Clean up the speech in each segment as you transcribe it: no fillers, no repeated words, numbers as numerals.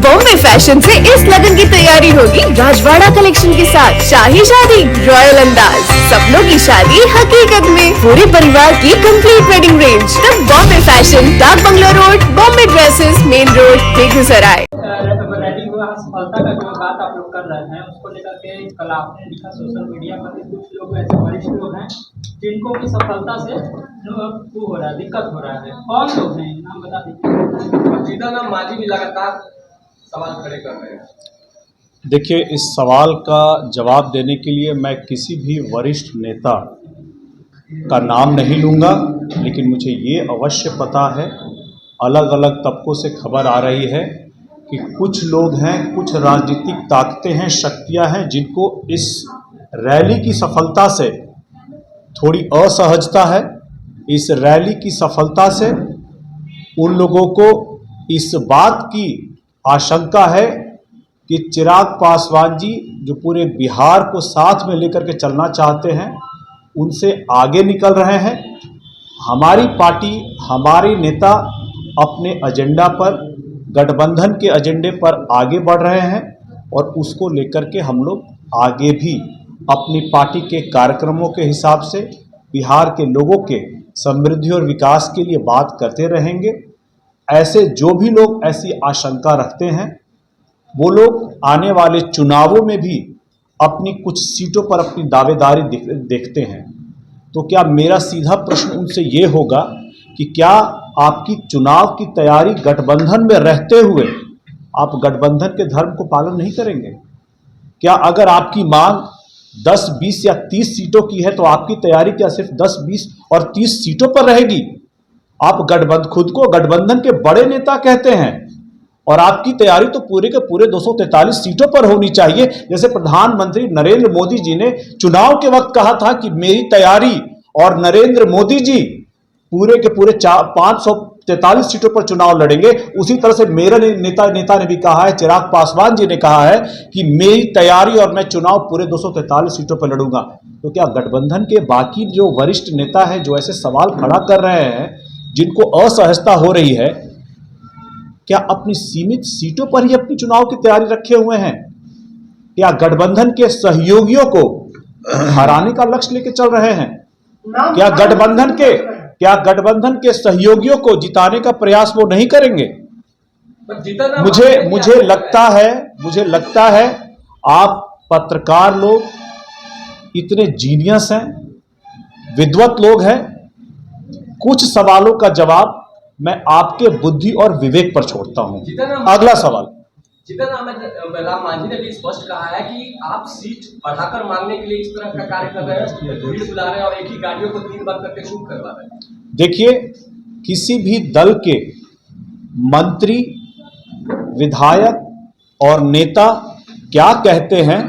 Bombay fashion से इस लगन की तैयारी होगी राजवाड़ा कलेक्शन के साथ। शाही शादी रॉयल अंदाज, सपनों की शादी हकीकत में, पूरे परिवार की complete wedding range. The Bombay fashion, Dak Bangla road, Bombay dresses, main road, Begusarai. सफलता का जो बात आप लोग कर रहे हैं उसको लेकर के कल आपने लिखा सोशल मीडिया पर भी, कुछ लोग ऐसे वरिष्ठ लोग हैं जिनको की सफलता से वो हो रहा है, दिक्कत हो रहा है। कौन लोग हैं, नाम बता दीजिए। जिनका नाम माजी भी लगातार सवाल खड़े कर रहे हैं। देखिए, इस सवाल का जवाब देने के लिए मैं किसी भी वरिष्ठ नेता का नाम नहीं लूँगा, लेकिन मुझे ये अवश्य पता है, अलग अलग तबकों से खबर आ रही है कि कुछ लोग हैं, कुछ राजनीतिक ताकतें हैं, शक्तियां हैं, जिनको इस रैली की सफलता से थोड़ी असहजता है। इस रैली की सफलता से उन लोगों को इस बात की आशंका है कि चिराग पासवान जी, जो पूरे बिहार को साथ में लेकर के चलना चाहते हैं, उनसे आगे निकल रहे हैं। हमारी पार्टी, हमारे नेता अपने एजेंडा पर, गठबंधन के एजेंडे पर आगे बढ़ रहे हैं और उसको लेकर के हम लोग आगे भी अपनी पार्टी के कार्यक्रमों के हिसाब से बिहार के लोगों के समृद्धि और विकास के लिए बात करते रहेंगे। ऐसे जो भी लोग ऐसी आशंका रखते हैं, वो लोग आने वाले चुनावों में भी अपनी कुछ सीटों पर अपनी दावेदारी देखते हैं। तो क्या मेरा सीधा प्रश्न उनसे ये होगा कि क्या आपकी चुनाव की तैयारी गठबंधन में रहते हुए आप गठबंधन के धर्म को पालन नहीं करेंगे? क्या अगर आपकी मांग 10, 20 या 30 सीटों की है तो आपकी तैयारी क्या सिर्फ 10, 20 और 30 सीटों पर रहेगी? आप खुद को गठबंधन के बड़े नेता कहते हैं और आपकी तैयारी तो पूरे के पूरे 243 सीटों पर होनी चाहिए। जैसे प्रधानमंत्री नरेंद्र मोदी जी ने चुनाव के वक्त कहा था कि मेरी तैयारी, और नरेंद्र मोदी जी पूरे के पूरे 543 सीटों पर चुनाव लड़ेंगे। उसी तरह से मेरा नेता ने भी कहा है, चिराग पासवान जी ने कहा है कि मेरी तैयारी और मैं चुनाव पूरे 243 सीटों पर लड़ूंगा। तो क्या गठबंधन के बाकी जो वरिष्ठ नेता हैं, जो ऐसे सवाल खड़ा कर रहे हैं, जिनको असहजता हो रही है, क्या अपनी सीमित सीटों पर ही अपनी चुनाव की तैयारी रखे हुए हैं? क्या गठबंधन के सहयोगियों को हराने का लक्ष्य लेकर चल रहे हैं? क्या गठबंधन के सहयोगियों को जिताने का प्रयास वो नहीं करेंगे? मुझे लगता है आप पत्रकार लोग इतने जीनियस हैं, विद्वत लोग हैं। कुछ सवालों का जवाब मैं आपके बुद्धि और विवेक पर छोड़ता हूं। अगला सवाल। राम मांझी ने भी स्पष्ट कहा है कि आप सीट बढ़ाकर मांगने के लिए इस तरह का कार्य कर रहे हैं, भीड़ बुला रहे हैं और एक ही गाड़ियों को 3 बार करके शूट करवा रहे हैं। देखिए, किसी भी दल के मंत्री, विधायक और नेता क्या कहते हैं,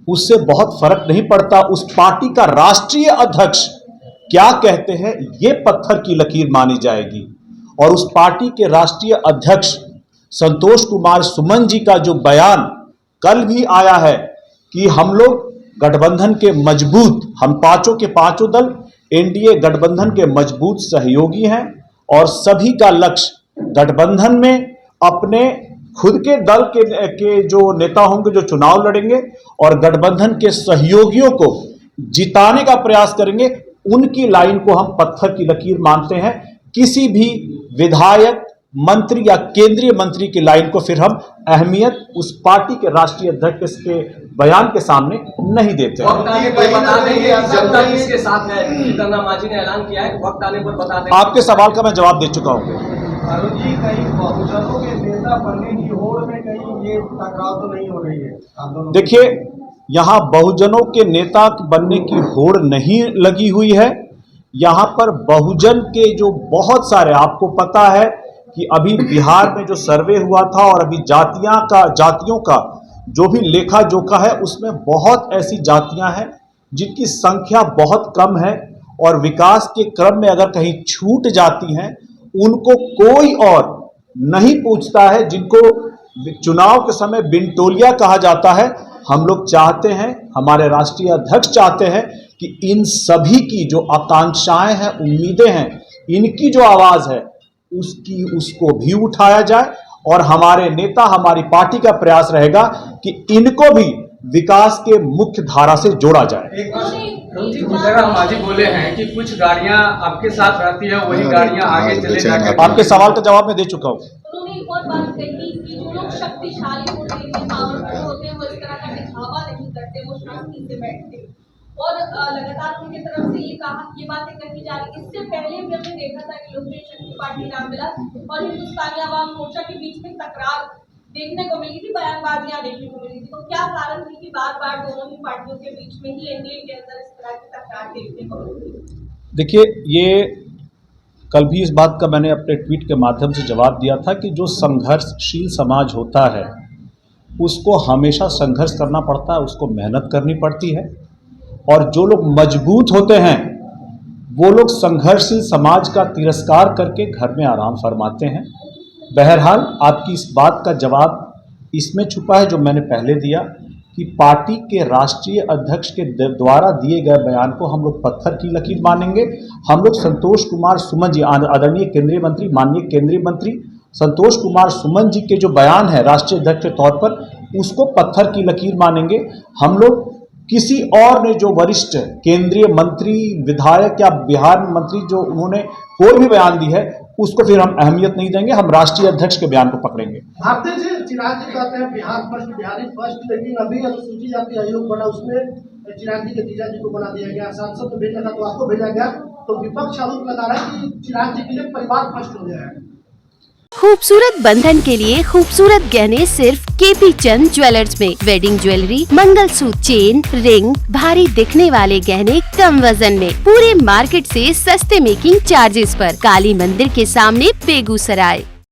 उससे बहुत फर्क नहीं पड़ता। उस पार्टी का राष्ट्रीय अध्यक्ष क्या कहते हैं, ये पत्थर की लकीर मानी जाएगी। और उस पार्टी के राष्ट्रीय अध्यक्ष संतोष कुमार सुमन जी का जो बयान कल भी आया है कि हम लोग गठबंधन के मजबूत, हम पांचों के पांचों दल एनडीए गठबंधन के मजबूत सहयोगी हैं और सभी का लक्ष्य गठबंधन में अपने खुद के दल के जो नेता होंगे, जो चुनाव लड़ेंगे और गठबंधन के सहयोगियों को जिताने का प्रयास करेंगे, उनकी लाइन को हम पत्थर की लकीर मानते हैं। किसी भी विधायक, मंत्री या केंद्रीय मंत्री की लाइन को फिर हम अहमियत उस पार्टी के राष्ट्रीय अध्यक्ष के बयान के सामने नहीं देते हैं। वक्त आने पर बता देंगे जनता किसके साथ है। जितना मांझी ने ऐलान किया है, वक्त आने पर बता देंगे। आपके सवाल का मैं जवाब दे चुका हूं। अरुण जी, कहीं बहुजनों के नेता बनने की होड़ में कहीं ये टकराव तो नहीं हो रही है? देखिए, यहां बहुजनों के नेता बनने की होड़ नहीं लगी हुई है। यहां पर बहुजन के जो बहुत सारे, आपको पता है कि अभी बिहार में जो सर्वे हुआ था और अभी जातियों का जो भी लेखा जोखा है, उसमें बहुत ऐसी जातियां हैं जिनकी संख्या बहुत कम है और विकास के क्रम में अगर कहीं छूट जाती हैं, उनको कोई और नहीं पूछता है, जिनको चुनाव के समय बिनटोलिया कहा जाता है। हम लोग चाहते हैं, हमारे राष्ट्रीय अध्यक्ष चाहते हैं कि इन सभी की जो आकांक्षाएं हैं, उम्मीदें हैं, इनकी जो आवाज है, उसको भी उठाया जाए और हमारे नेता, हमारी पार्टी का प्रयास रहेगा कि इनको भी विकास के मुख्य धारा से जोड़ा जाए। जीतन मांझी बोले हैं कि कुछ गाड़ियां आपके साथ रहती है, वही गाड़ियां आगे चले जाकर। आपके सवाल का जवाब मैं दे चुका हूँ। उन्होंने एक और बात कही कि जो लोग शक्तिशाली होते हैं, पावरफुल होते हैं, वो इस तरह का दिखावा नहीं करते, वो शांति से बैठते। और लगातार उनकी तरफ से ये बातें कही जा रही। इससे पहले भी हमने देखा था कि लोकप्रिय शक्ति पार्टी रामविलास और हिंदुस्तानी आवाम मोर्चा के बीच में तकरार देखने को मिली थी, बयानबाजियां देखने को मिली थी। तो क्या कारण थी कि बार बार दोनों ही पार्टियों के बीच में ही एनडीए के अंदर इस तरह की तकरार देखने को मिली? देखिए, ये कल भी इस बात का मैंने अपने ट्वीट के माध्यम से जवाब दिया था कि जो संघर्षशील समाज होता है उसको हमेशा संघर्ष करना पड़ता है, उसको मेहनत करनी पड़ती है। और जो लोग मजबूत होते हैं वो लोग संघर्षशील समाज का तिरस्कार करके घर में आराम फरमाते हैं। बहरहाल आपकी इस बात का जवाब इसमें छुपा है जो मैंने पहले दिया कि पार्टी के राष्ट्रीय अध्यक्ष के द्वारा दिए गए बयान को हम लोग पत्थर की लकीर मानेंगे। हम लोग संतोष कुमार सुमन जी, आदरणीय केंद्रीय मंत्री, माननीय केंद्रीय मंत्री संतोष कुमार सुमन जी के जो बयान है राष्ट्रीय अध्यक्ष के तौर पर, उसको पत्थर की लकीर मानेंगे। हम लोग किसी और ने जो वरिष्ठ केंद्रीय मंत्री, विधायक या बिहार मंत्री जो उन्होंने कोई भी बयान दी है उसको फिर हम अहमियत नहीं देंगे, हम राष्ट्रीय अध्यक्ष के बयान को पकड़ेंगे। भारतीय जी चिराग जी कहते हैं बिहार फर्स्ट, बिहारी फर्स्ट, लेकिन अभी अनुसूचित जाति आयोग बना, उसमें चिराग जी के जीजा जी को बना दिया गया, सांसद को भेजा था तो आपको भेजा गया। तो विपक्ष आरोप लगा रहा है कि चिराग जी के लिए परिवार फर्स्ट हो गया है। खूबसूरत बंधन के लिए खूबसूरत गहने सिर्फ केपी चंद ज्वेलर्स में। Wedding jewellery, mangalsutra, chain, ring, भारी दिखने वाले गहने कम वजन में, पूरे मार्केट से सस्ते मेकिंग चार्जेस पर। काली मंदिर के सामने, बेगूसराय।